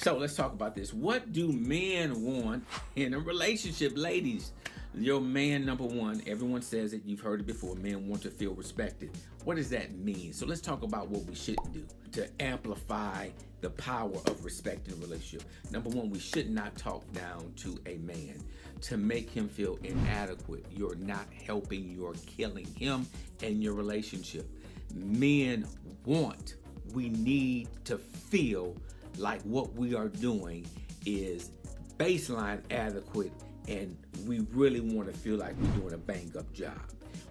So let's talk about this. What do men want in a relationship, ladies? Your man, number one, everyone says it, you've heard it before, men want to feel respected. What does that mean? So let's talk about what we shouldn't do to amplify the power of respect in a relationship. Number one, we should not talk down to a man to make him feel inadequate. You're not helping, you're killing him and your relationship. Men we need to feel like what we are doing is baseline adequate, and we really want to feel like we're doing a bang up job.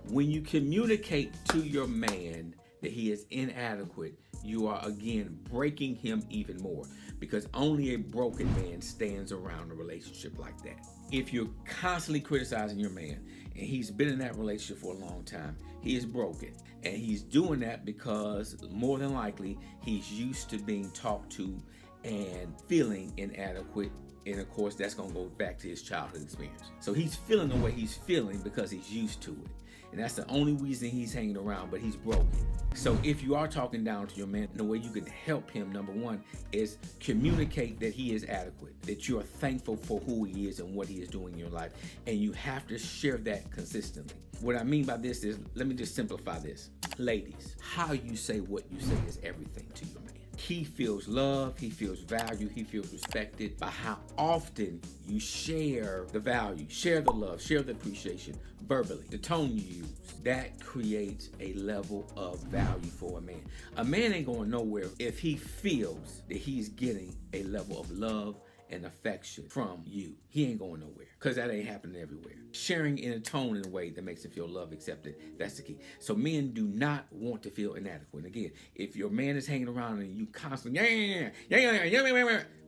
When you communicate to your man that he is inadequate, you are again breaking him even more, because only a broken man stands around a relationship like that. If you're constantly criticizing your man and he's been in that relationship for a long time, he is broken, and he's doing that because more than likely he's used to being talked to and feeling inadequate. And of course, that's going to go back to his childhood experience. So he's feeling the way he's feeling because he's used to it. And that's the only reason he's hanging around, but he's broken. So if you are talking down to your man, the way you can help him, number one, is communicate that he is adequate, that you are thankful for who he is and what he is doing in your life. And you have to share that consistently. What I mean by this is, let me just simplify this. Ladies, how you say what you say is everything to your man. He feels love, he feels value, he feels respected by how often you share the value, share the love, share the appreciation verbally, the tone you use. That creates a level of value for a man. A man ain't going nowhere if he feels that he's getting a level of love and affection from you. He ain't going nowhere, because that ain't happening everywhere. Sharing in a tone in a way that makes him feel loved, accepted, that's the key. So men do not want to feel inadequate. Again, if your man is hanging around and you constantly,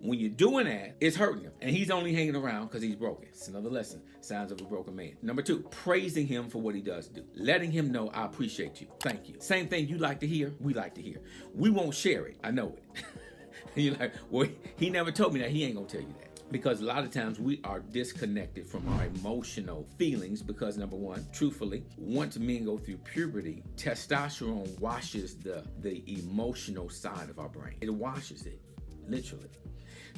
when you're doing that, it's hurting him. And he's only hanging around because he's broken. It's another lesson, signs of a broken man. Number two, praising him for what he does do. Letting him know, I appreciate you, thank you. Same thing you like to hear, we like to hear. We won't share it, I know it. You're like, well, he never told me that. He ain't gonna tell you that. Because a lot of times we are disconnected from our emotional feelings because, number one, truthfully, once men go through puberty, testosterone washes the emotional side of our brain. It washes it, literally.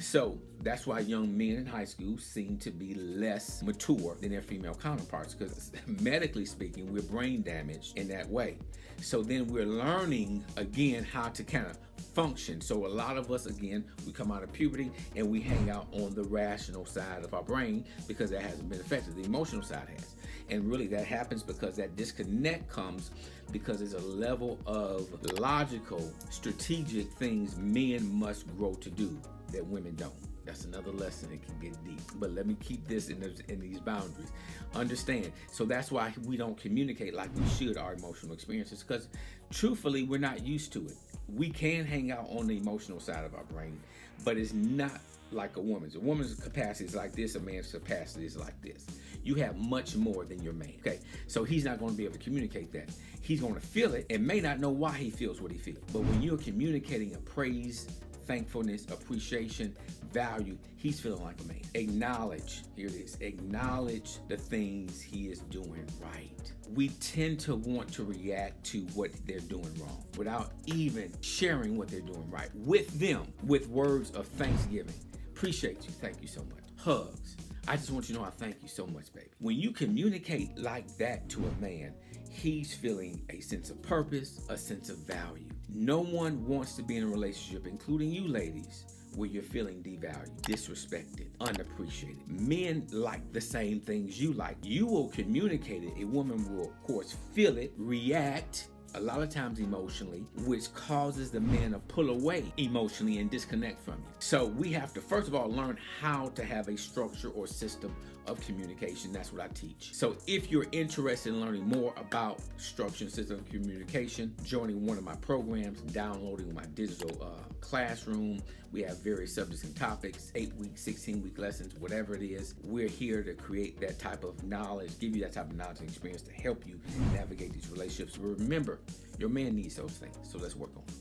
So that's why young men in high school seem to be less mature than their female counterparts, because medically speaking, we're brain damaged in that way. So then we're learning again how to kind of function. So a lot of us, again, we come out of puberty and we hang out on the rational side of our brain because that hasn't been affected. The emotional side has. And really that happens because that disconnect comes because there's a level of logical, strategic things men must grow to do that women don't. That's another lesson. It can get deep. But let me keep this in these boundaries. Understand. So that's why we don't communicate like we should our emotional experiences, because truthfully, we're not used to it. We can hang out on the emotional side of our brain, but it's not like a woman's. A woman's capacity is like this, a man's capacity is like this. You have much more than your man. Okay, so he's not going to be able to communicate that. He's going to feel it and may not know why he feels what he feels. But when you're communicating a praise, thankfulness, appreciation, value, he's feeling like a man. Acknowledge, here it is, acknowledge the things he is doing right. We tend to want to react to what they're doing wrong without even sharing what they're doing right with them, with words of thanksgiving. Appreciate you, thank you so much. Hugs. I just want you to know I thank you so much, baby. When you communicate like that to a man, he's feeling a sense of purpose, a sense of value. No one wants to be in a relationship, including you ladies, where you're feeling devalued, disrespected, unappreciated. Men like the same things you like. You will communicate it. A woman will, of course, feel it, react, a lot of times emotionally, which causes the man to pull away emotionally and disconnect from you. So we have to, first of all, learn how to have a structure or system of communication. That's what I teach. So if you're interested in learning more about structure and system of communication, joining one of my programs, downloading my digital classroom, we have various subjects and topics, 8-week, 16-week lessons, whatever it is. We're here to create that type of knowledge, give you that type of knowledge and experience to help you navigate these relationships. Remember, your man needs those things, so let's work on them.